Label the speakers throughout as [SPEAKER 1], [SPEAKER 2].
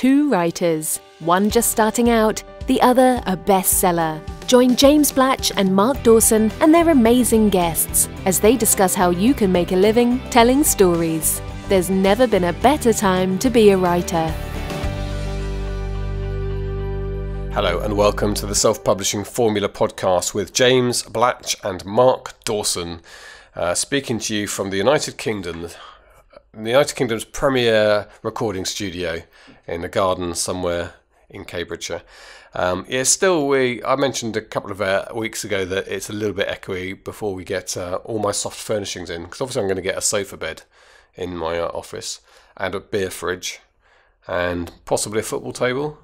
[SPEAKER 1] two writers, one just starting out, the other a bestseller. Join James Blatch and Mark Dawson and their amazing guests as they discuss how you can make a living telling stories. There's never been a better time to be a writer.
[SPEAKER 2] Hello and welcome to the Self-Publishing Formula podcast with James Blatch and Mark Dawson, speaking to you from the United Kingdom, the United Kingdom's premier recording studio in a garden somewhere in Cambridgeshire. I mentioned a couple of weeks ago that it's a little bit echoey before we get all my soft furnishings in, because obviously I'm going to get a sofa bed in my office and a beer fridge and possibly a football table.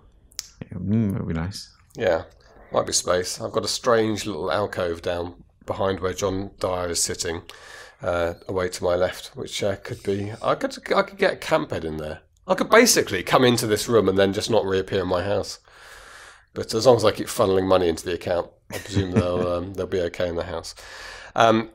[SPEAKER 3] That would be nice.
[SPEAKER 2] Yeah, might be space. I've got a strange little alcove down behind where John Dyer is sitting, away to my left, which could be. I could get a camp bed in there. I could basically come into this room and then just not reappear in my house. But as long as I keep funneling money into the account, I presume they'll be okay in the house.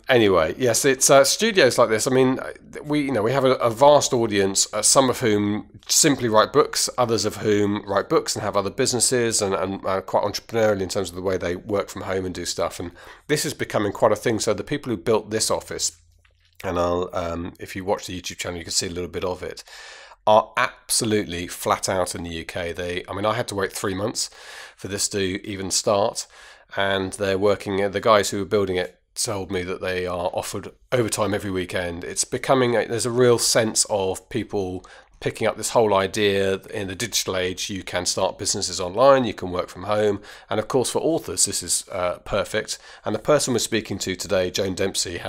[SPEAKER 2] Anyway, yes, it's studios like this. I mean, we have a vast audience, some of whom simply write books, others of whom write books and have other businesses and quite entrepreneurial in terms of the way they work from home and do stuff. And this is becoming quite a thing. So the people who built this office, and if you watch the YouTube channel, you can see a little bit of it, are absolutely flat out in the UK. I had to wait 3 months for this to even start, and they're working. The guys who are building it told me that they are offered overtime every weekend. It's becoming, there's a real sense of people picking up this whole idea in the digital age. You can start businesses online, you can work from home, and of course for authors this is perfect. And the person we're speaking to today, Joan Dempsey,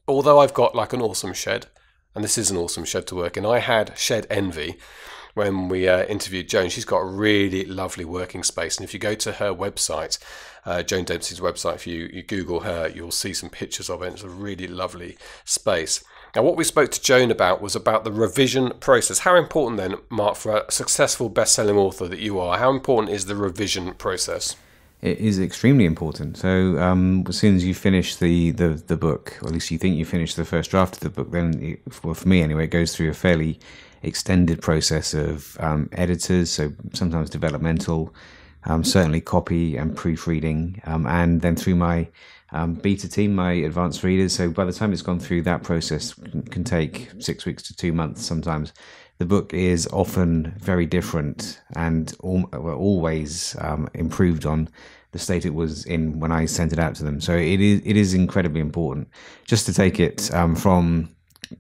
[SPEAKER 2] although I've got like an awesome shed, and this is an awesome shed to work in, I had shed envy when we interviewed Joan. She's got a really lovely working space, and if you go to her website, Joan Dempsey's website, if you Google her, you'll see some pictures of it. It's a really lovely space. Now, what we spoke to Joan about was about the revision process. How important then, Mark, for a successful best-selling author that you are, how important is the revision process?
[SPEAKER 3] It is extremely important. So as soon as you finish the book, or at least you think you finished the first draft of the book, then for me anyway, it goes through a fairly extended process of editors, so sometimes developmental, certainly copy and proofreading, and then through my beta team, my advanced readers. So by the time it's gone through that process, can take 6 weeks to 2 months sometimes. The book is often very different and always improved on the state it was in when I sent it out to them. So it is incredibly important just to take it from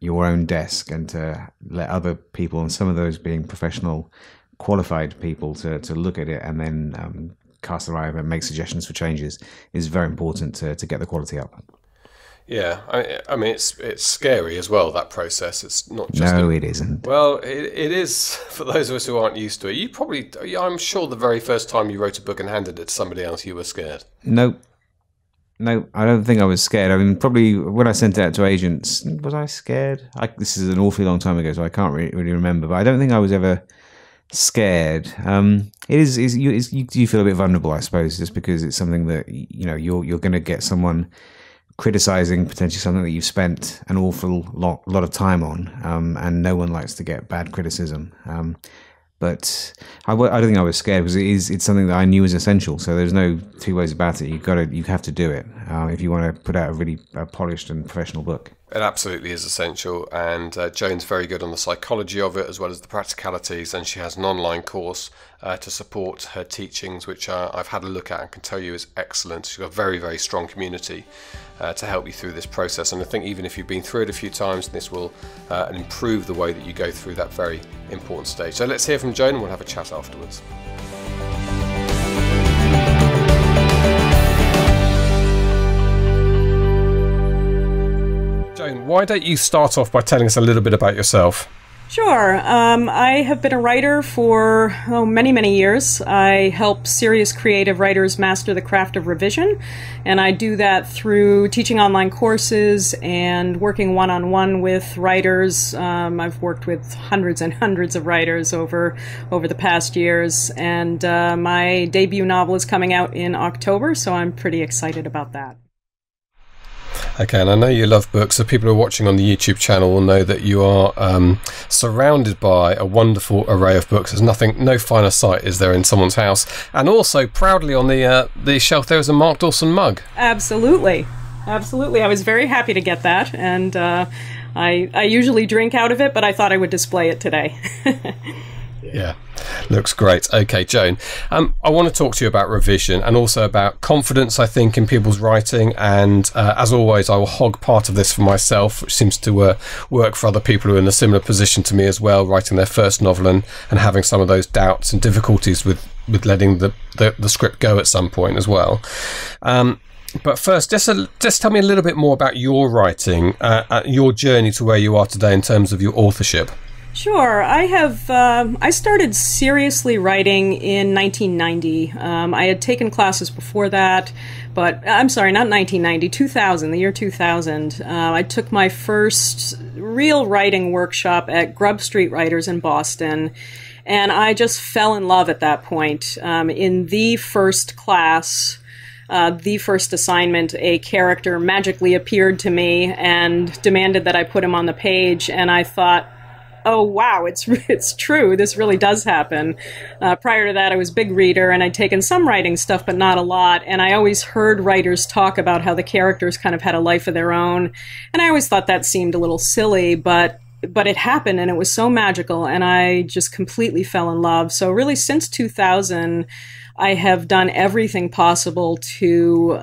[SPEAKER 3] your own desk and to let other people, and some of those being professional, qualified people, to look at it and then cast their eye over and make suggestions for changes is very important to get the quality up.
[SPEAKER 2] Yeah, I mean, it's scary as well, that process. It's not just...
[SPEAKER 3] No, it isn't.
[SPEAKER 2] Well, it is for those of us who aren't used to it. I'm sure the very first time you wrote a book and handed it to somebody else, you were scared.
[SPEAKER 3] No, I don't think I was scared. I mean, probably when I sent it out to agents, was I scared? This is an awfully long time ago, so I can't really remember. But I don't think I was ever scared. You feel a bit vulnerable, I suppose, just because it's something that you're going to get someone criticizing potentially something that you've spent an awful lot of time on, and no one likes to get bad criticism. But I don't think I was scared, because it's something that I knew was essential. So there's no two ways about it. You have to do it if you want to put out a really polished and professional book.
[SPEAKER 2] It absolutely is essential, and Joan's very good on the psychology of it as well as the practicalities, and she has an online course to support her teachings, which I've had a look at and can tell you is excellent. She's got a very, very strong community to help you through this process, and I think even if you've been through it a few times, this will improve the way that you go through that very important stage. So let's hear from Joan and we'll have a chat afterwards. Joan, why don't you start off by telling us a little bit about yourself?
[SPEAKER 4] Sure. I have been a writer for many, many years. I help serious creative writers master the craft of revision, and I do that through teaching online courses and working one-on-one with writers. I've worked with hundreds and hundreds of writers over the past years, and my debut novel is coming out in October, so I'm pretty excited about that.
[SPEAKER 2] Okay, and I know you love books, so people who are watching on the YouTube channel will know that you are surrounded by a wonderful array of books. There's no finer sight is there in someone's house. And also, proudly on the shelf there is a Mark Dawson mug.
[SPEAKER 4] Absolutely. Absolutely. I was very happy to get that, and I usually drink out of it, but I thought I would display it today.
[SPEAKER 2] Yeah, looks great. Okay, Joan, I want to talk to you about revision and also about confidence, I think, in people's writing. And as always, I will hog part of this for myself, which seems to work for other people who are in a similar position to me as well, writing their first novel and having some of those doubts and difficulties with letting the script go at some point as well. But first, just tell me a little bit more about your writing, your journey to where you are today in terms of your authorship.
[SPEAKER 4] Sure. I started seriously writing in 1990. I had taken classes before that, but I'm sorry, not 1990, 2000, the year 2000. I took my first real writing workshop at Grub Street Writers in Boston, and I just fell in love at that point. In the first class, the first assignment, a character magically appeared to me and demanded that I put him on the page, and I thought, oh, wow, it's true. This really does happen. Prior to that, I was a big reader, and I'd taken some writing stuff, but not a lot. And I always heard writers talk about how the characters kind of had a life of their own. And I always thought that seemed a little silly, but it happened, and it was so magical, and I just completely fell in love. So really, since 2000, I have done everything possible to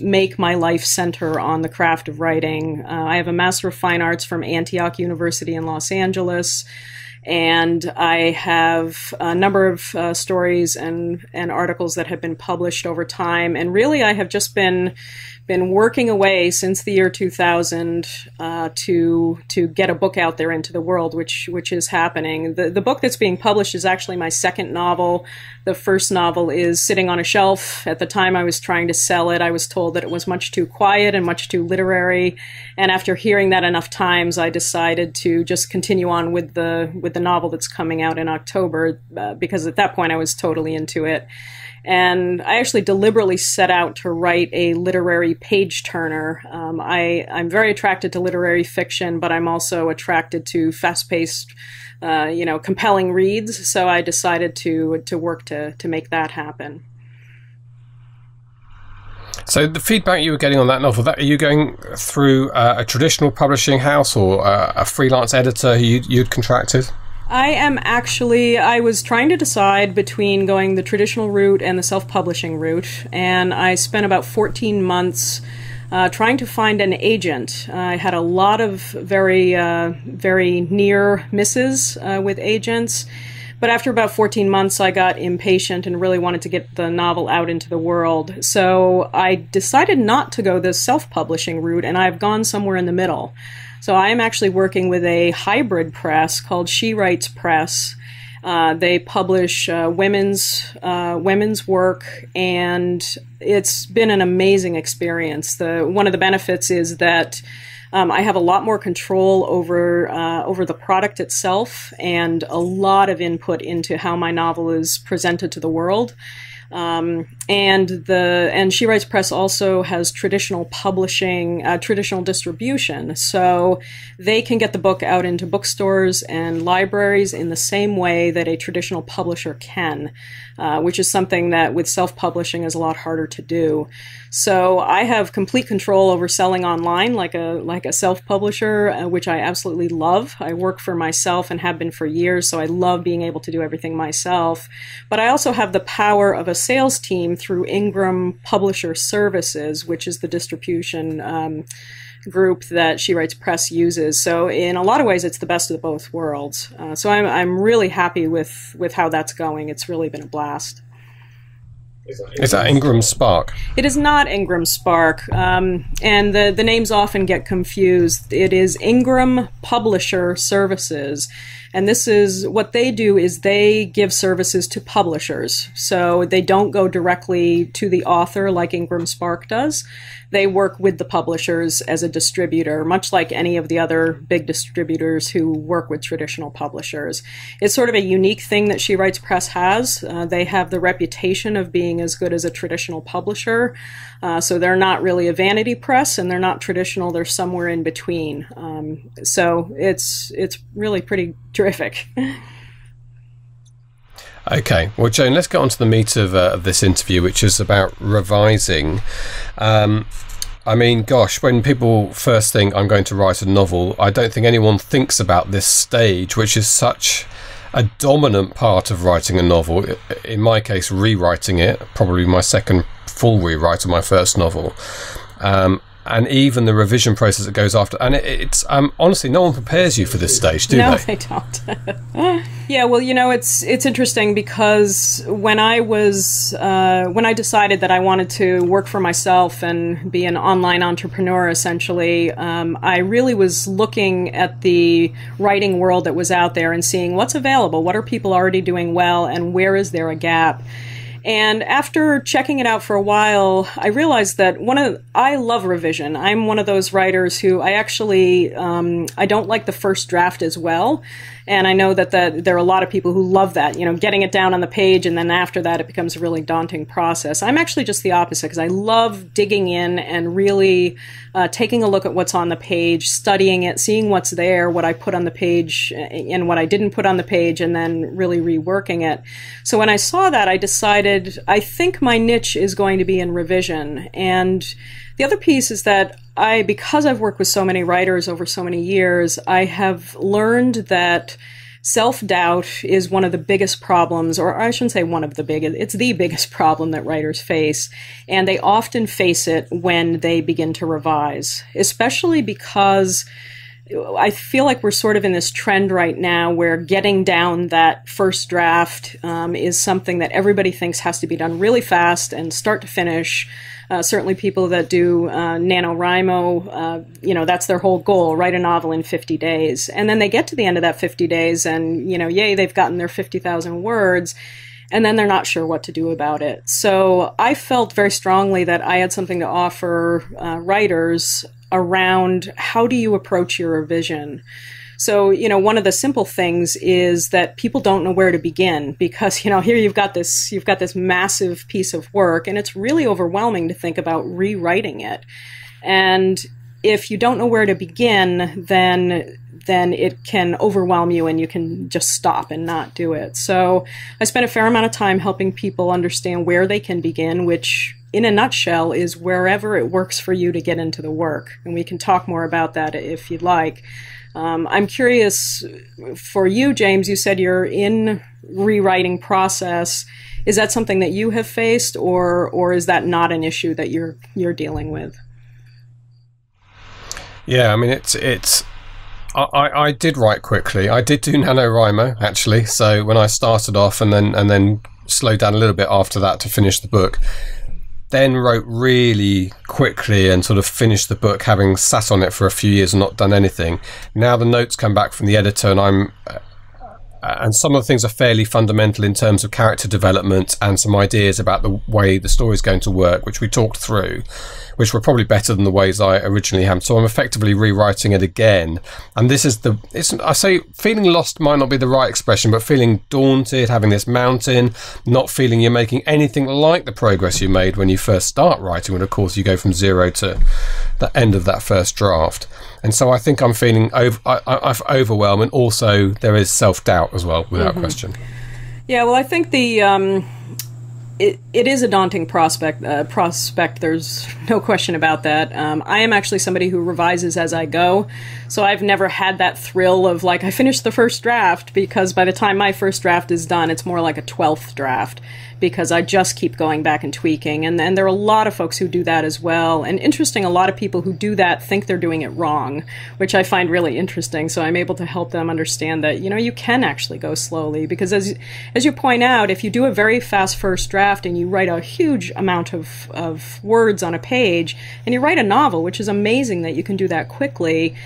[SPEAKER 4] make my life center on the craft of writing. I have a Master of Fine Arts from Antioch University in Los Angeles, and I have a number of stories and articles that have been published over time. And really, I have just been working away since the year 2000 to get a book out there into the world, which is happening. The book that's being published is actually my second novel. The first novel is sitting on a shelf. At the time I was trying to sell it, I was told that it was much too quiet and much too literary. And after hearing that enough times, I decided to just continue on with the novel that's coming out in October, because at that point I was totally into it. And I actually deliberately set out to write a literary page-turner. I'm very attracted to literary fiction, but I'm also attracted to fast-paced, compelling reads. So I decided to work to make that happen.
[SPEAKER 2] So the feedback you were getting on that novel, are you going through a traditional publishing house or a freelance editor who you'd contracted?
[SPEAKER 4] I was trying to decide between going the traditional route and the self-publishing route, and I spent about 14 months trying to find an agent. I had a lot of very near misses with agents, but after about 14 months I got impatient and really wanted to get the novel out into the world. So I decided not to go the self-publishing route, and I've gone somewhere in the middle. So I am actually working with a hybrid press called She Writes Press. They publish women's work, and it's been an amazing experience. One of the benefits is that I have a lot more control over the product itself and a lot of input into how my novel is presented to the world. And She Writes Press also has traditional publishing, traditional distribution, so they can get the book out into bookstores and libraries in the same way that a traditional publisher can, which is something that with self-publishing is a lot harder to do. So I have complete control over selling online like a self-publisher, which I absolutely love. I work for myself and have been for years, so I love being able to do everything myself. But I also have the power of a sales team through Ingram Publisher Services, which is the distribution group that She Writes Press uses. So in a lot of ways, it's the best of both worlds. So I'm really happy with how that's going. It's really been a blast.
[SPEAKER 2] Is that Ingram Spark?
[SPEAKER 4] It is not Ingram Spark, and the names often get confused. It is Ingram Publisher Services, And this is what they do, is they give services to publishers. So they don't go directly to the author like Ingram Spark does. They work with the publishers as a distributor, much like any of the other big distributors who work with traditional publishers. It's sort of a unique thing that She Writes Press has. They have the reputation of being as good as a traditional publisher. So they're not really a vanity press, and they're not traditional. They're somewhere in between. So it's really pretty terrific.
[SPEAKER 2] Okay, well, Joan, let's get on to the meat of this interview, which is about revising. I mean, gosh, when people first think I'm going to write a novel, I don't think anyone thinks about this stage, which is such a dominant part of writing a novel. In my case, rewriting it, probably my second full rewrite of my first novel. And even the revision process that goes after. And it's honestly, no one prepares you for this stage, do they?
[SPEAKER 4] No, they don't. Yeah, well, it's interesting because when I decided that I wanted to work for myself and be an online entrepreneur, essentially, I really was looking at the writing world that was out there and seeing what's available, what are people already doing well, and where is there a gap. And after checking it out for a while, I realized that I love revision. I'm one of those writers who I actually, I don't like the first draft as well. And I know that there are a lot of people who love that, getting it down on the page, and then after that it becomes a really daunting process. I'm actually just the opposite, because I love digging in and really taking a look at what's on the page, studying it, seeing what's there, what I put on the page and what I didn't put on the page, and then really reworking it. So when I saw that, I decided I think my niche is going to be in revision. And the other piece is that because I've worked with so many writers over so many years, I have learned that self-doubt is one of the biggest problems, or I shouldn't say one of the biggest, it's the biggest problem that writers face. And they often face it when they begin to revise, especially because I feel like we're sort of in this trend right now where getting down that first draft is something that everybody thinks has to be done really fast and start to finish. Certainly people that do NaNoWriMo, that's their whole goal, write a novel in 50 days. And then they get to the end of that 50 days and, yay, they've gotten their 50,000 words, and then they're not sure what to do about it. So I felt very strongly that I had something to offer writers around how do you approach your revision. So, one of the simple things is that people don't know where to begin because, here you've got this massive piece of work, and it's really overwhelming to think about rewriting it. And if you don't know where to begin, then it can overwhelm you and you can just stop and not do it. So I spent a fair amount of time helping people understand where they can begin, which in a nutshell is wherever it works for you to get into the work. And we can talk more about that if you'd like. I'm curious for you, James, you said you're in rewriting process. Is that something that you have faced, or is that not an issue that you're dealing with?
[SPEAKER 2] Yeah, I mean, I did write quickly. I did do NaNoWriMo, actually. So when I started off and then slowed down a little bit after that to finish the book, then wrote really quickly and sort of finished the book having sat on it for a few years and not done anything. Now the notes come back from the editor and some of the things are fairly fundamental in terms of character development and some ideas about the way the story is going to work, which we talked through, which were probably better than the ways I originally had. So I'm effectively rewriting it again. And this is I say feeling lost might not be the right expression, but feeling daunted, having this mountain, not feeling you're making anything like the progress you made when you first start writing, when of course you go from zero to the end of that first draft. And so I think I'm feeling I've overwhelmed, and also there is self-doubt as well, without question.
[SPEAKER 4] Yeah, well, I think it is a daunting prospect. There's no question about that. I am actually somebody who revises as I go, so I've never had that thrill of I finished the first draft, because by the time my first draft is done, it's more like a 12th draft, because I just keep going back and tweaking. And there are a lot of folks who do that as well. And interesting, a lot of people who do that think they're doing it wrong, which I find really interesting. So I'm able to help them understand that, you can actually go slowly, because as you point out, if you do a very fast first draft and you write a huge amount of words on a page, and you write a novel, which is amazing that you can do that quickly,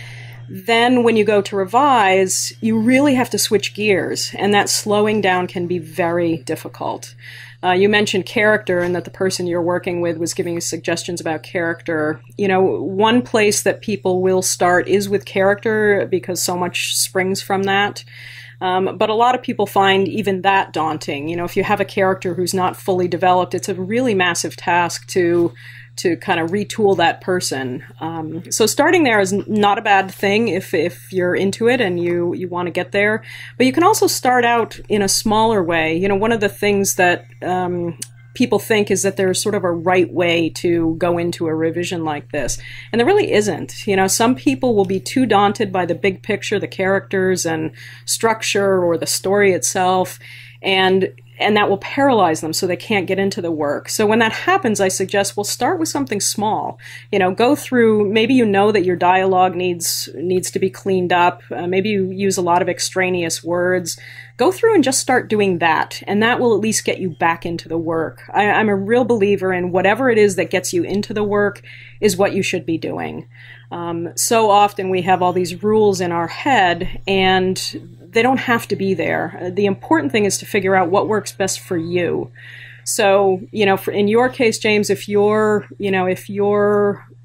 [SPEAKER 4] Then when you go to revise, you really have to switch gears, and that slowing down can be very difficult. You mentioned character and that the person you're working with was giving you suggestions about character. One place that people will start is with character because so much springs from that. But a lot of people find even that daunting. If you have a character who's not fully developed, it's a really massive task to kind of retool that person. So starting there is not a bad thing if you're into it and you want to get there. But you can also start out in a smaller way. One of the things that people think is that there's sort of a right way to go into a revision like this. And there really isn't. Some people will be too daunted by the big picture, the characters and structure or the story itself. And that will paralyze them so they can't get into the work. So when that happens, I suggest, well, start with something small. Go through, maybe that your dialogue needs to be cleaned up. Maybe you use a lot of extraneous words. Go through and just start doing that, and that will at least get you back into the work. I'm a real believer in whatever it is that gets you into the work is what you should be doing. So often we have all these rules in our head, and they don't have to be there. The important thing is to figure out what works best for you. So, in your case, James, if your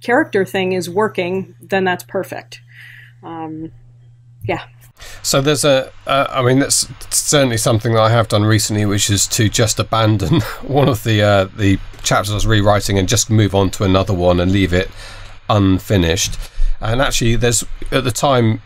[SPEAKER 4] character thing is working, then that's perfect. Yeah.
[SPEAKER 2] So there's that's certainly something that I have done recently, which is to just abandon one of the chapters I was rewriting and just move on to another one and leave it unfinished. And actually, there's at the time,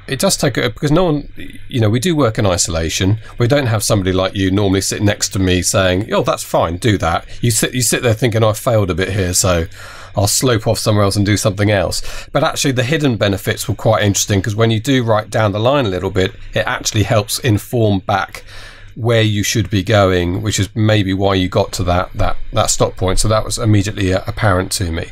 [SPEAKER 2] it does take it because no one, we do work in isolation. We don't have somebody like you normally sitting next to me saying, "Oh, that's fine, do that." You sit there thinking, "I failed a bit here, so I'll slope off somewhere else and do something else." But actually, the hidden benefits were quite interesting because when you do write down the line a little bit, it actually helps inform back where you should be going, which is maybe why you got to that stop point. So that was immediately apparent to me.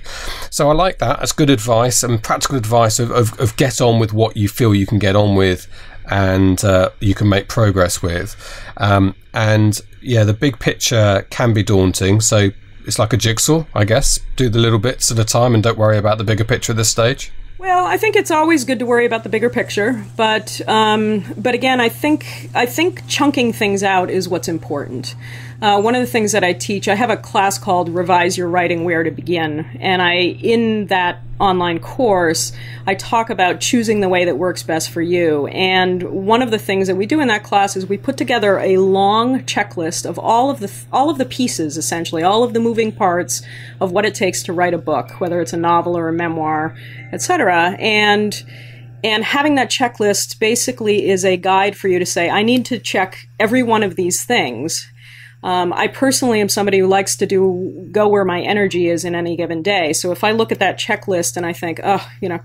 [SPEAKER 2] So I like that. That's good advice and practical advice of get on with what you feel you can get on with and you can make progress with. And yeah, the big picture can be daunting. So it's like a jigsaw, I guess. Do the little bits at a time and don't worry about the bigger picture at this stage.
[SPEAKER 4] Well, I think it's always good to worry about the bigger picture, but again, I think chunking things out is what's important. One of the things that I teach, I have a class called Revise Your Writing Where to Begin, and in that online course, I talk about choosing the way that works best for you. And one of the things that we do in that class is we put together a long checklist of all of the pieces, essentially, all of the moving parts of what it takes to write a book, whether it's a novel or a memoir, etc. And having that checklist basically is a guide for you to say, I need to check every one of these things. I personally am somebody who likes to go where my energy is in any given day. So if I look at that checklist and I think,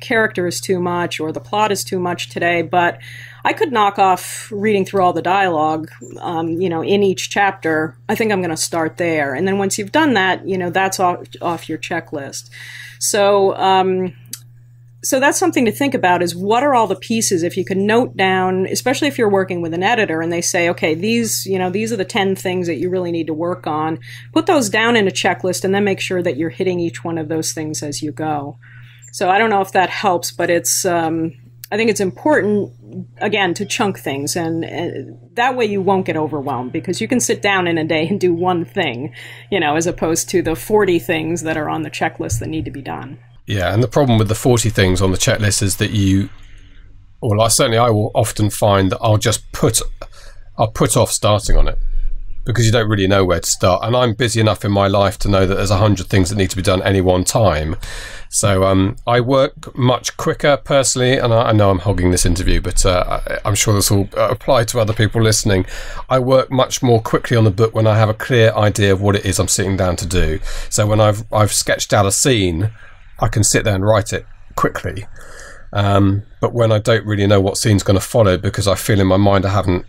[SPEAKER 4] character is too much or the plot is too much today, but I could knock off reading through all the dialogue, in each chapter, I think I'm going to start there. And then once you've done that, that's off your checklist. So that's something to think about is what are all the pieces if you can note down, especially if you're working with an editor and they say, okay, these are the 10 things that you really need to work on. Put those down in a checklist and then make sure that you're hitting each one of those things as you go. So I don't know if that helps, but I think it's important, again, to chunk things and that way you won't get overwhelmed because you can sit down in a day and do one thing, as opposed to the 40 things that are on the checklist that need to be done.
[SPEAKER 2] Yeah, and the problem with the 40 things on the checklist is that I will often find that I'll put off starting on it because you don't really know where to start. And I'm busy enough in my life to know that there's 100 things that need to be done at any one time. So I work much quicker personally, and I know I'm hogging this interview, but I'm sure this will apply to other people listening. I work much more quickly on the book when I have a clear idea of what it is I'm sitting down to do. So when I've sketched out a scene, I can sit there and write it quickly. But when I don't really know what scene's going to follow because I feel in my mind I'm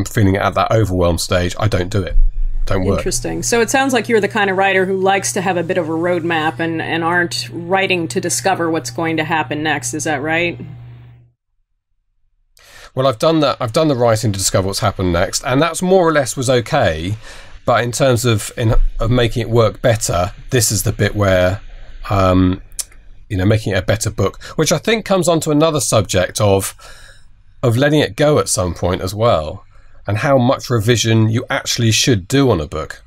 [SPEAKER 2] feeling it at that overwhelm stage, I don't do it. Don't work.
[SPEAKER 4] Interesting. So it sounds like you're the kind of writer who likes to have a bit of a roadmap and aren't writing to discover what's going to happen next. Is that right?
[SPEAKER 2] Well, I've done that. I've done the writing to discover what's happened next, and that's more or less was okay. But in terms of making it work better, this is the bit where making it a better book, which I think comes onto another subject of letting it go at some point as well, and how much revision you actually should do on a book.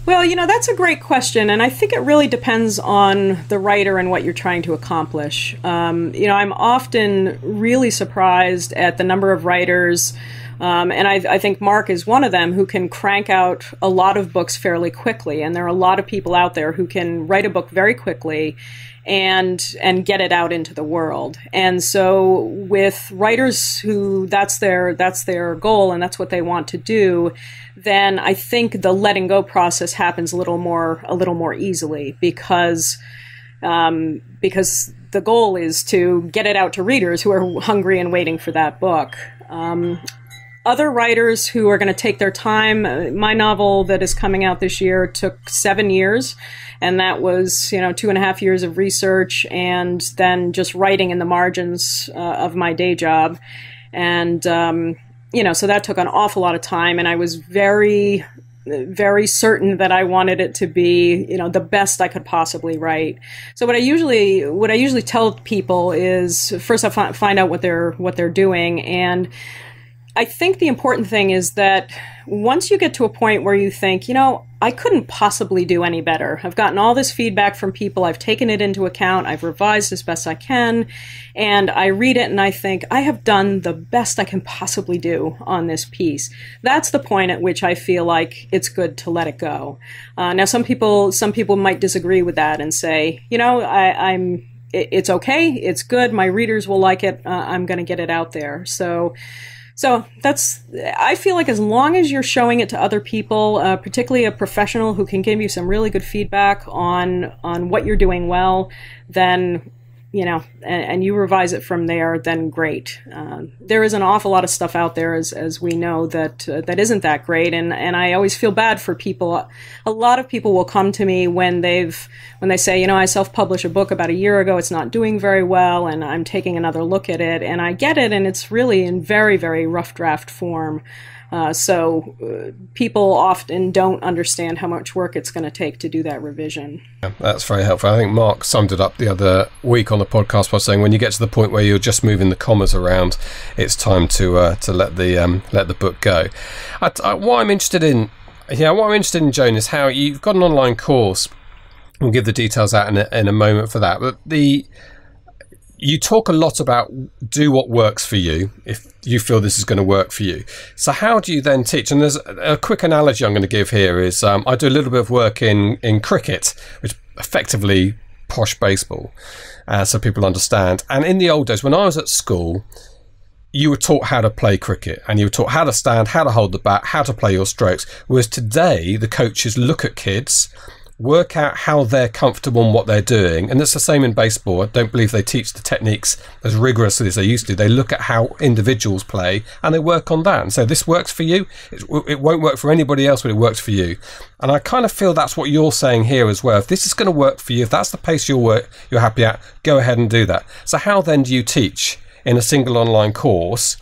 [SPEAKER 4] Well, that's a great question, and I think it really depends on the writer and what you're trying to accomplish. I'm often really surprised at the number of writers, and I think Mark is one of them, who can crank out a lot of books fairly quickly, and there are a lot of people out there who can write a book very quickly and get it out into the world. And so with writers who that's their goal and that's what they want to do, then I think the letting go process happens a little more easily, because the goal is to get it out to readers who are hungry and waiting for that book. Other writers who are going to take their time, my novel that is coming out this year took 7 years, and that was 2.5 years of research and then just writing in the margins of my day job. And so that took an awful lot of time, and I was very, very certain that I wanted it to be, the best I could possibly write. So what I usually tell people is, first I find out what they're doing, and I think the important thing is that once you get to a point where you think, I couldn't possibly do any better. I've gotten all this feedback from people. I've taken it into account. I've revised as best I can. And I read it and I think, I have done the best I can possibly do on this piece. That's the point at which I feel like it's good to let it go. Now, some people might disagree with that and say, it's okay. It's good. My readers will like it. I'm going to get it out there. So I feel like as long as you're showing it to other people, particularly a professional who can give you some really good feedback on what you're doing well, then, and you revise it from there, then great. There is an awful lot of stuff out there, as we know, that isn't that great. And I always feel bad for people. A lot of people will come to me when they say, I self-published a book about a year ago, it's not doing very well, and I'm taking another look at it. And I get it, and it's really in very, very rough draft form. So people often don't understand how much work it's going to take to do that revision.
[SPEAKER 2] Yeah, that's very helpful. I think Mark summed it up the other week on the podcast by saying, when you get to the point where you're just moving the commas around, it's time to let the book go. What I'm interested in, Joan, is how you've got an online course. We'll give the details out in a moment for that, but you talk a lot about do what works for you if you feel this is going to work for you. So how do you then teach? And there's a quick analogy I'm going to give here is I do a little bit of work in cricket, which effectively posh baseball, so people understand. And in the old days, when I was at school, you were taught how to play cricket, and you were taught how to stand, how to hold the bat, how to play your strokes. Whereas today, the coaches look at kids, work out how they're comfortable and what they're doing. And it's the same in baseball. I don't believe they teach the techniques as rigorously as they used to. They look at how individuals play and they work on that. And so this works for you. It won't work for anybody else, but it works for you. And I kind of feel that's what you're saying here as well. If this is going to work for you, if that's the pace you're happy at, go ahead and do that. So how then do you teach in a single online course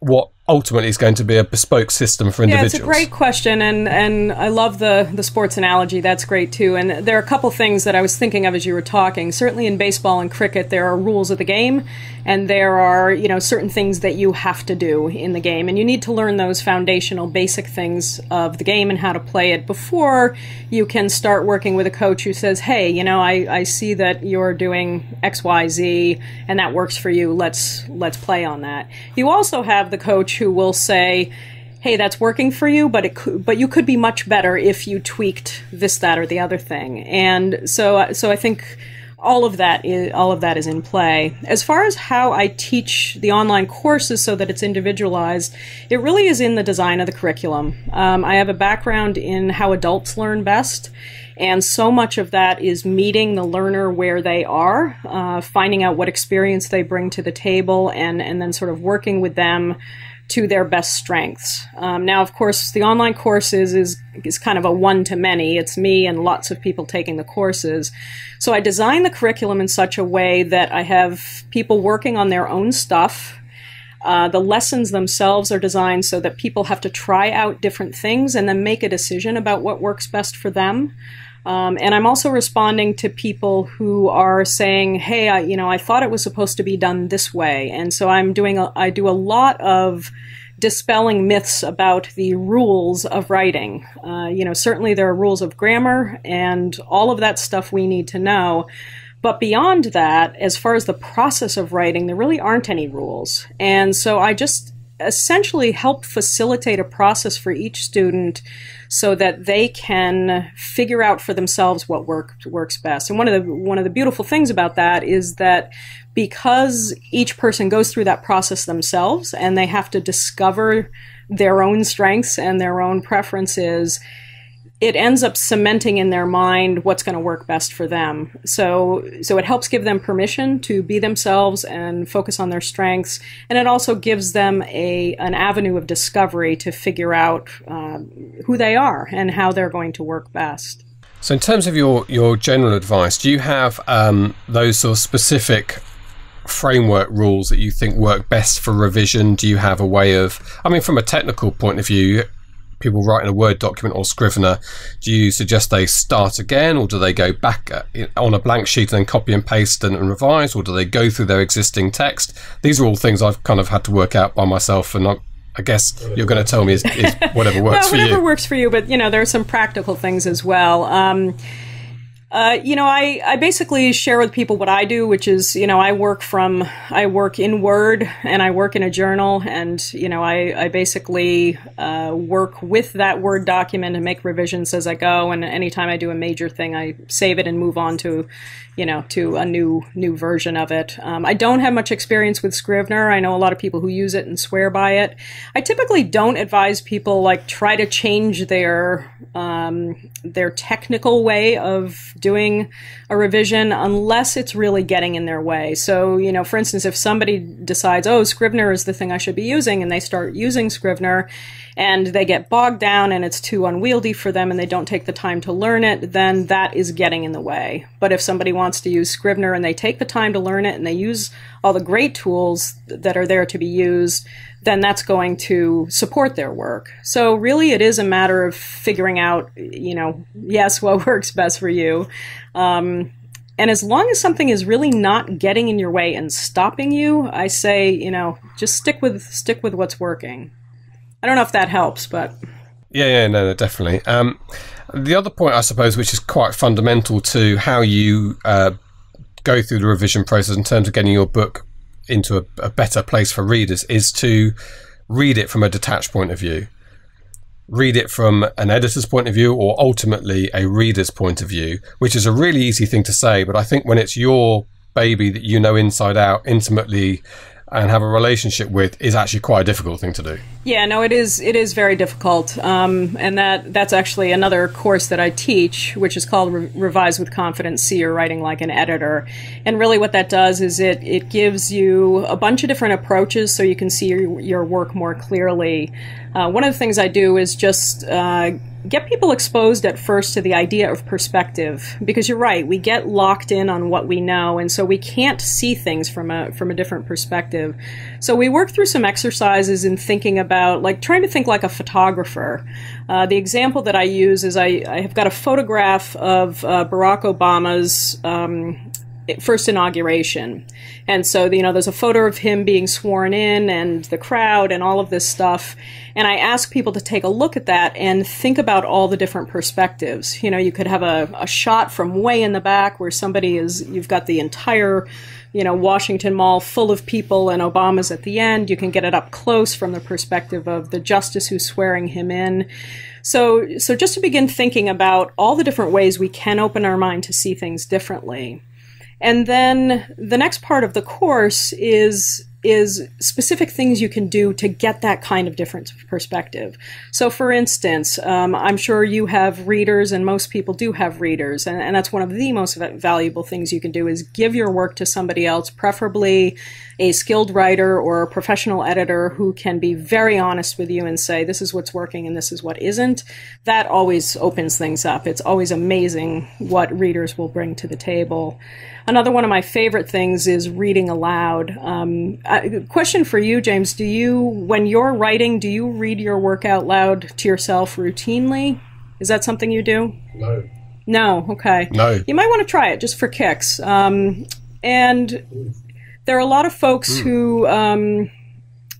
[SPEAKER 2] what ultimately is going to be a bespoke system for individuals?
[SPEAKER 4] Yeah, it's a great question, and I love the sports analogy. That's great too. And there are a couple things that I was thinking of as you were talking. Certainly in baseball and cricket, there are rules of the game, and there are certain things that you have to do in the game, and you need to learn those foundational, basic things of the game and how to play it before you can start working with a coach who says, "Hey, I see that you're doing X, Y, Z, and that works for you. Let's play on that." You also have the coach who will say, "Hey, that's working for you, but you could be much better if you tweaked this, that, or the other thing." And so I think all of that is in play. As far as how I teach the online courses so that it's individualized, it really is in the design of the curriculum. I have a background in how adults learn best. And so much of that is meeting the learner where they are, finding out what experience they bring to the table, and then sort of working with them to their best strengths. Now, of course, the online courses is kind of a one-to-many. It's me and lots of people taking the courses. So I design the curriculum in such a way that I have people working on their own stuff. The lessons themselves are designed so that people have to try out different things and then make a decision about what works best for them. And I'm also responding to people who are saying, hey, I thought it was supposed to be done this way. And so I do a lot of dispelling myths about the rules of writing. Certainly there are rules of grammar and all of that stuff we need to know. But beyond that, as far as the process of writing, there really aren't any rules. And so I just essentially help facilitate a process for each student so that they can figure out for themselves what works best. And one of the beautiful things about that is that because each person goes through that process themselves and they have to discover their own strengths and their own preferences, it ends up cementing in their mind what's going to work best for them. So it helps give them permission to be themselves and focus on their strengths. And it also gives them an avenue of discovery to figure out who they are and how they're going to work best.
[SPEAKER 2] So in terms of your general advice, do you have those sort of specific framework rules that you think work best for revision? Do you have a way of, from a technical point of view, people write in a Word document or Scrivener, do you suggest they start again, or do they go back on a blank sheet and then copy and paste and revise, or do they go through their existing text? These are all things I've kind of had to work out by myself, and I guess you're going to tell me is whatever works for you.
[SPEAKER 4] Whatever works for you, but there are some practical things as well. I basically share with people what I do, which is, I work in Word and I work in a journal, and, I basically work with that Word document and make revisions as I go. And anytime I do a major thing, I save it and move on to a new version of it. I don't have much experience with Scrivener. I know a lot of people who use it and swear by it. I typically don't advise people try to change their technical way of doing a revision unless it's really getting in their way. So, for instance, if somebody decides, oh, Scrivener is the thing I should be using, and they start using Scrivener, and they get bogged down and it's too unwieldy for them and they don't take the time to learn it, then that is getting in the way. But if somebody wants to use Scrivener and they take the time to learn it and they use all the great tools that are there to be used, then that's going to support their work. So really it is a matter of figuring out, yes, what works best for you. And as long as something is really not getting in your way and stopping you, I say, just stick with what's working. I don't know if that helps, but...
[SPEAKER 2] Yeah, no, definitely. The other point, I suppose, which is quite fundamental to how you go through the revision process in terms of getting your book into a better place for readers, is to read it from a detached point of view. Read it from an editor's point of view, or ultimately a reader's point of view, which is a really easy thing to say, but I think when it's your baby that you know inside out intimately and have a relationship with, is actually quite a difficult thing to do.
[SPEAKER 4] Yeah, no, it is very difficult. And that's actually another course that I teach, which is called Revise with Confidence, See Your Writing Like an Editor. And really what that does is it gives you a bunch of different approaches so you can see your work more clearly. One of the things I do is just get people exposed at first to the idea of perspective, because you're right, we get locked in on what we know, and so we can't see things from a different perspective. So we work through some exercises in thinking about, trying to think like a photographer. The example that I use is I have got a photograph of Barack Obama's first inauguration. And so, there's a photo of him being sworn in and the crowd and all of this stuff. And I ask people to take a look at that and think about all the different perspectives. You could have a shot from way in the back where you've got the entire, Washington Mall full of people and Obama's at the end. You can get it up close from the perspective of the justice who's swearing him in. So just to begin thinking about all the different ways we can open our mind to see things differently. And then the next part of the course is specific things you can do to get that kind of different perspective. So for instance, I'm sure you have readers, and most people do have readers, and that's one of the most valuable things you can do, is give your work to somebody else, preferably a skilled writer or a professional editor who can be very honest with you and say, this is what's working and this is what isn't. That always opens things up. It's always amazing what readers will bring to the table. Another one of my favorite things is reading aloud. Question for you, James. When you're writing, do you read your work out loud to yourself routinely? Is that something you do?
[SPEAKER 2] No.
[SPEAKER 4] No, okay.
[SPEAKER 2] No.
[SPEAKER 4] You might want to try it just for kicks. And there are a lot of folks who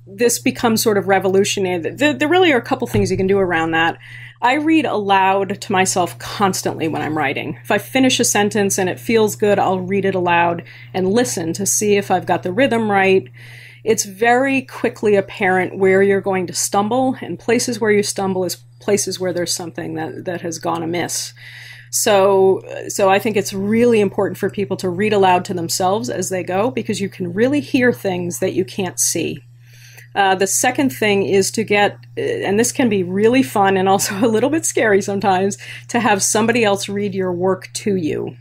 [SPEAKER 4] this becomes sort of revolutionary. There really are a couple things you can do around that. I read aloud to myself constantly when I'm writing. If I finish a sentence and it feels good, I'll read it aloud and listen to see if I've got the rhythm right. It's very quickly apparent where you're going to stumble, and places where you stumble is places where there's something that has gone amiss. So I think it's really important for people to read aloud to themselves as they go, because you can really hear things that you can't see. The second thing is to get, and this can be really fun and also a little bit scary sometimes, to have somebody else read your work to you.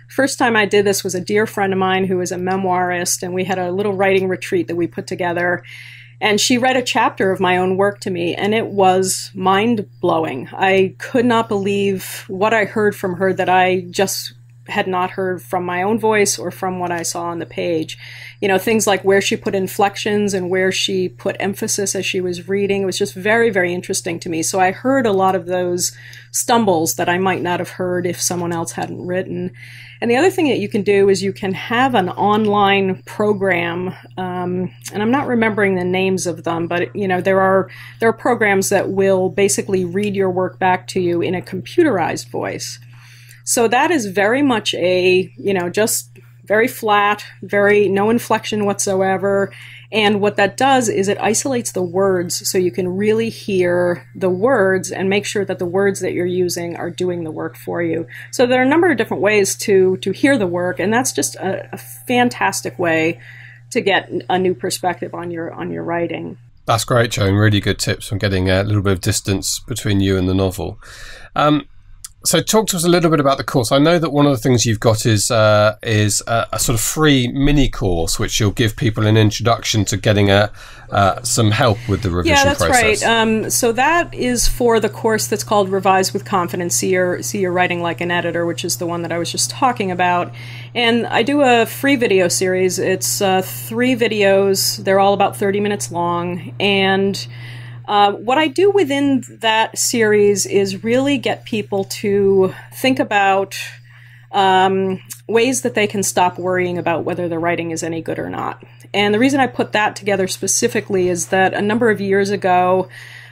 [SPEAKER 4] First time I did this was a dear friend of mine who is a memoirist, and we had a little writing retreat that we put together. And she read a chapter of my own work to me, and it was mind-blowing. I could not believe what I heard from her that I just had not heard from my own voice or from what I saw on the page. You know, things like where she put inflections and where she put emphasis as she was reading. It was just very, very interesting to me. So I heard a lot of those stumbles that I might not have heard if someone else hadn't written. And the other thing that you can do is you can have an online program, and I'm not remembering the names of them, but you know, there are programs that will basically read your work back to you in a computerized voice. So that is very much a, you know, just very flat, no inflection whatsoever. And what that does is it isolates the words so you can really hear the words and make sure that the words that you're using are doing the work for you. So there are a number of different ways to hear the work, and that's just a fantastic way to get a new perspective on your writing.
[SPEAKER 2] That's great, Joan. Really good tips on getting a little bit of distance between you and the novel. So talk to us a little bit about the course. I know that one of the things you've got is a sort of free mini course, which you'll give people an introduction to getting some help with the revision process.
[SPEAKER 4] Yeah, that's right. So that is for the course that's called Revise with Confidence. See your writing like an editor, which is the one that I was just talking about. And I do a free video series. It's 3 videos. They're all about 30 minutes long. And what I do within that series is really get people to think about ways that they can stop worrying about whether their writing is any good or not. And the reason I put that together specifically is that a number of years ago,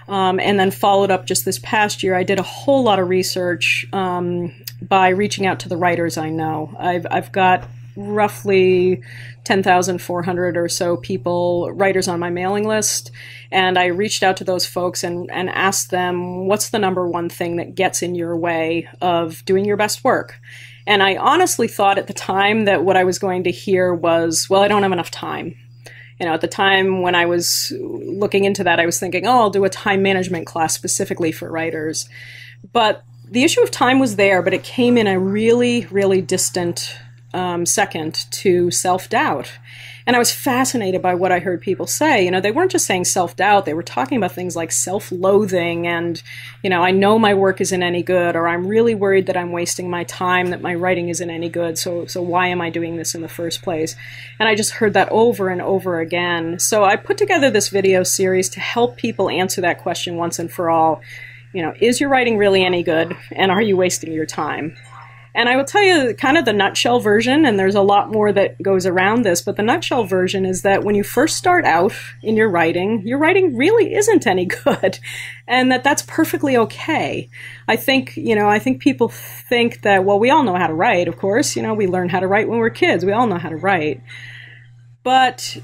[SPEAKER 4] and then followed up just this past year, I did a whole lot of research by reaching out to the writers I know. I've got roughly 10,400 or so people, writers on my mailing list, and I reached out to those folks and asked them, what's the number one thing that gets in your way of doing your best work? And I honestly thought at the time that what I was going to hear was, well, I don't have enough time. You know, at the time when I was looking into that, I was thinking, oh, I'll do a time management class specifically for writers. But the issue of time was there, but it came in a really, really distant second to self-doubt. And I was fascinated by what I heard people say. You know, they weren't just saying self-doubt. They were talking about things like self-loathing and, you know, I know my work isn't any good, or I'm really worried that I'm wasting my time, that my writing isn't any good. So why am I doing this in the first place? And I just heard that over and over again. So I put together this video series to help people answer that question once and for all. You know, is your writing really any good? And are you wasting your time? And I will tell you kind of the nutshell version, and there's a lot more that goes around this, but the nutshell version is that when you first start out in your writing really isn't any good, and that's perfectly okay. I think people think that, well, we all know how to write, of course. You know, we learn how to write when we're kids. We all know how to write. But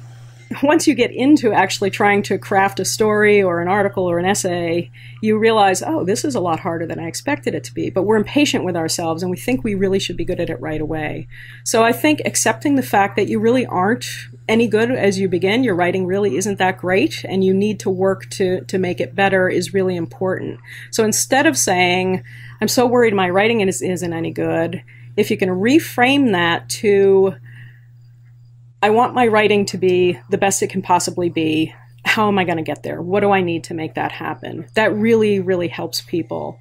[SPEAKER 4] once you get into actually trying to craft a story or an article or an essay, you realize, oh, this is a lot harder than I expected it to be. But we're impatient with ourselves, and we think we really should be good at it right away. So I think accepting the fact that you really aren't any good as you begin, your writing really isn't that great, and you need to work to make it better is really important. So instead of saying, I'm so worried my writing isn't any good, if you can reframe that to, I want my writing to be the best it can possibly be. how am I going to get there? What do I need to make that happen? That really, really helps people.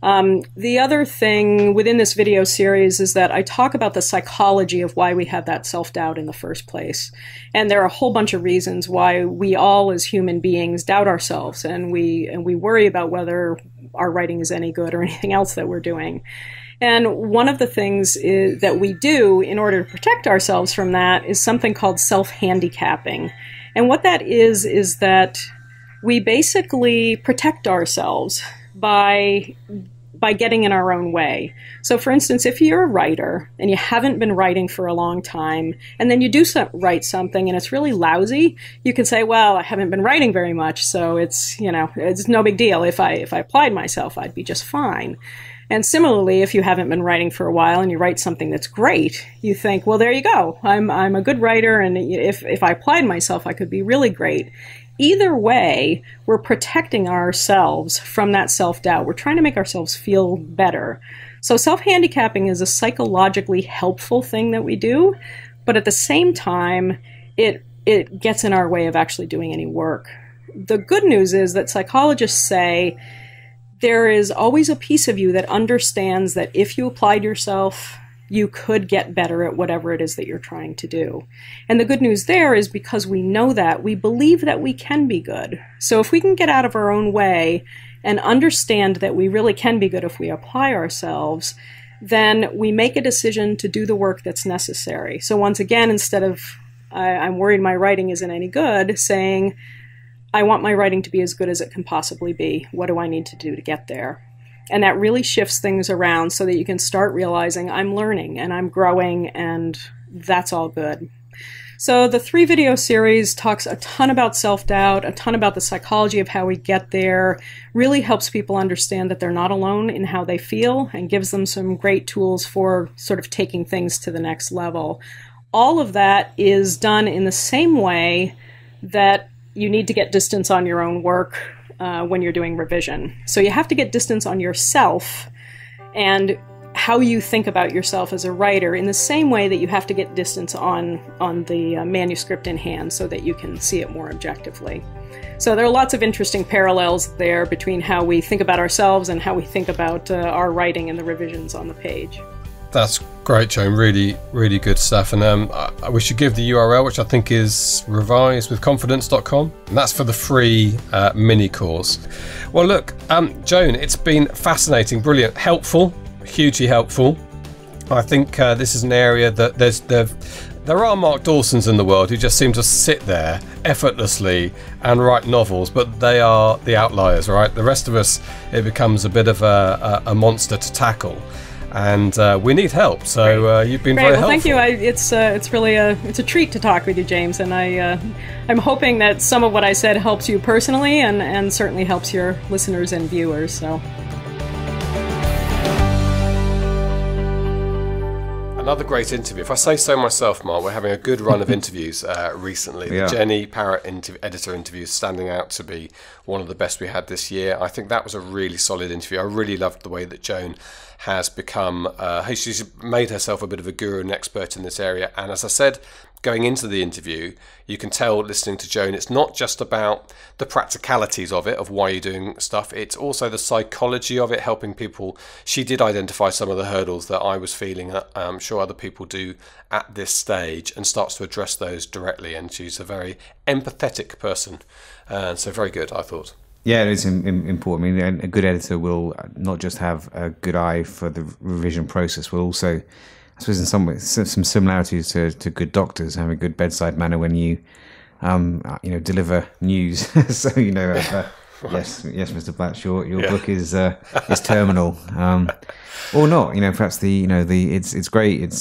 [SPEAKER 4] The other thing within this video series is that I talk about the psychology of why we have that self-doubt in the first place. And there are a whole bunch of reasons why we all as human beings doubt ourselves, and we worry about whether our writing is any good or anything else that we're doing. And one of the things that we do in order to protect ourselves from that is something called self-handicapping. And what that is that we basically protect ourselves by getting in our own way. So for instance, if you're a writer and you haven't been writing for a long time, and then you do write something and it's really lousy, you can say, well, I haven't been writing very much, so it's no big deal. If I applied myself, I'd be just fine. And similarly, if you haven't been writing for a while and you write something that's great, you think, well, there you go. I'm a good writer, and if I applied myself, I could be really great. Either way, we're protecting ourselves from that self-doubt. We're trying to make ourselves feel better. So self-handicapping is a psychologically helpful thing that we do, but at the same time, it gets in our way of actually doing any work. The good news is that psychologists say there is always a piece of you that understands that if you applied yourself, you could get better at whatever it is that you're trying to do. And the good news there is because we know that, we believe that we can be good. So if we can get out of our own way and understand that we really can be good if we apply ourselves, then we make a decision to do the work that's necessary. So once again, instead of, I'm worried my writing isn't any good, saying, I want my writing to be as good as it can possibly be. What do I need to do to get there? And that really shifts things around so that you can start realizing I'm learning and I'm growing, and that's all good. So the 3 video series talks a ton about self-doubt, a ton about the psychology of how we get there, really helps people understand that they're not alone in how they feel, and gives them some great tools for sort of taking things to the next level. All of that is done in the same way that you need to get distance on your own work when you're doing revision. So you have to get distance on yourself and how you think about yourself as a writer in the same way that you have to get distance on the manuscript in hand so that you can see it more objectively. So there are lots of interesting parallels there between how we think about ourselves and how we think about our writing and the revisions on the page.
[SPEAKER 2] That's great, Joan. Really, really good stuff. And we should give the URL, which I think is revisewithconfidence.com. And that's for the free mini course. Well, look, Joan, it's been fascinating, brilliant, helpful, hugely helpful. I think this is an area that there are Mark Dawsons in the world who just seem to sit there effortlessly and write novels, but they are the outliers, right? The rest of us, it becomes a bit of a monster to tackle. And we need help, so you've been very helpful.
[SPEAKER 4] Thank you. It's really a treat to talk with you, James, and I'm hoping that some of what I said helps you personally, and certainly helps your listeners and viewers. So.
[SPEAKER 2] Another great interview. If I say so myself, Mark, we're having a good run of interviews recently.
[SPEAKER 3] Yeah.
[SPEAKER 2] The Jenny Parrott editor interview is standing out to be one of the best we had this year. I think that was a really solid interview. I really loved the way that Joan has become, she's made herself a bit of a guru and expert in this area. And as I said, going into the interview, you can tell listening to Joan, it's not just about the practicalities of it, of why you're doing stuff. It's also the psychology of it, helping people. She did identify some of the hurdles that I was feeling, I'm sure other people do at this stage, and starts to address those directly. And she's a very empathetic person. So very good, I thought.
[SPEAKER 3] Yeah, it is important. I mean, a good editor will not just have a good eye for the revision process, will also, I suppose, in some ways, some similarities to good doctors, having a good bedside manner when you, deliver news. So yes, Mr. Blatch, your book is terminal, or not. Perhaps it's great. It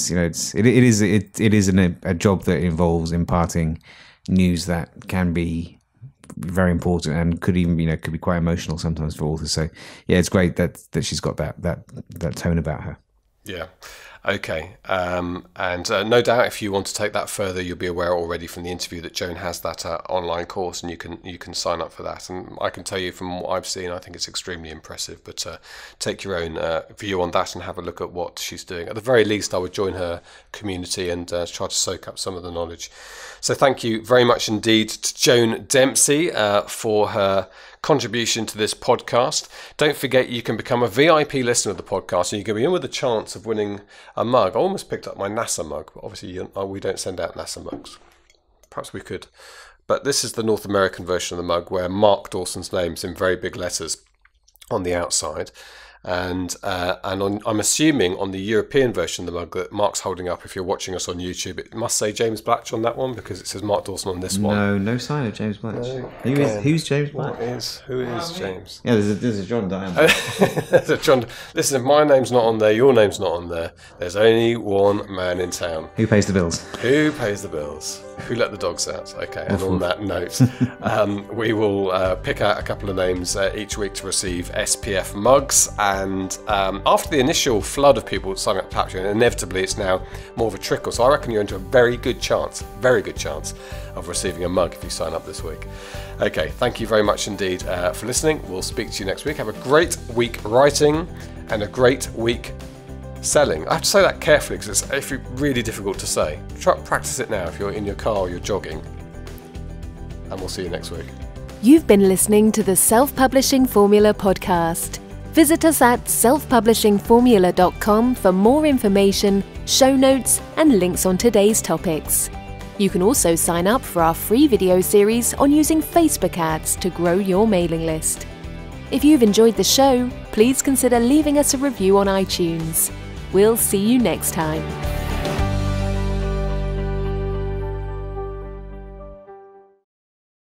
[SPEAKER 3] is a job that involves imparting news that can be very important and could be quite emotional sometimes for authors. So yeah, it's great that she's got that tone about her.
[SPEAKER 2] Yeah. Okay, and no doubt if you want to take that further, you'll be aware already from the interview that Joan has that online course, and you can sign up for that. And I can tell you from what I've seen, I think it's extremely impressive. But take your own view on that and have a look at what she's doing. At the very least, I would join her community and try to soak up some of the knowledge. So thank you very much indeed to Joan Dempsey for her contribution to this podcast. Don't forget you can become a VIP listener of the podcast, and you can be in with a chance of winning a mug. I almost picked up my NASA mug, but obviously we don't send out NASA mugs. Perhaps we could. But this is the North American version of the mug, where Mark Dawson's name's in very big letters on the outside. And I'm assuming on the European version of the mug that Mark's holding up, if you're watching us on YouTube, it must say James Blatch on that one, because it says Mark Dawson on this one.
[SPEAKER 3] No sign of James Blatch.
[SPEAKER 2] No,
[SPEAKER 3] who's James Blatch?
[SPEAKER 2] Who is James?
[SPEAKER 3] Yeah, there's a John Diamond.
[SPEAKER 2] John, listen, if my name's not on there, your name's not on there. There's only one man in town.
[SPEAKER 3] Who pays the bills?
[SPEAKER 2] Who pays the bills? Who let the dogs out? Okay, and on that note, we will pick out a couple of names each week to receive SPF mugs. And after the initial flood of people signing up to Patreon, inevitably it's now more of a trickle. So I reckon you're into a very good chance of receiving a mug if you sign up this week. Okay, thank you very much indeed for listening. We'll speak to you next week. Have a great week writing and a great week selling. I have to say that carefully because it's really difficult to say. Try practice it now if you're in your car or you're jogging. And we'll see you next week.
[SPEAKER 1] You've been listening to the Self-Publishing Formula podcast. Visit us at selfpublishingformula.com for more information, show notes, and links on today's topics. You can also sign up for our free video series on using Facebook ads to grow your mailing list. If you've enjoyed the show, please consider leaving us a review on iTunes. We'll see you next time.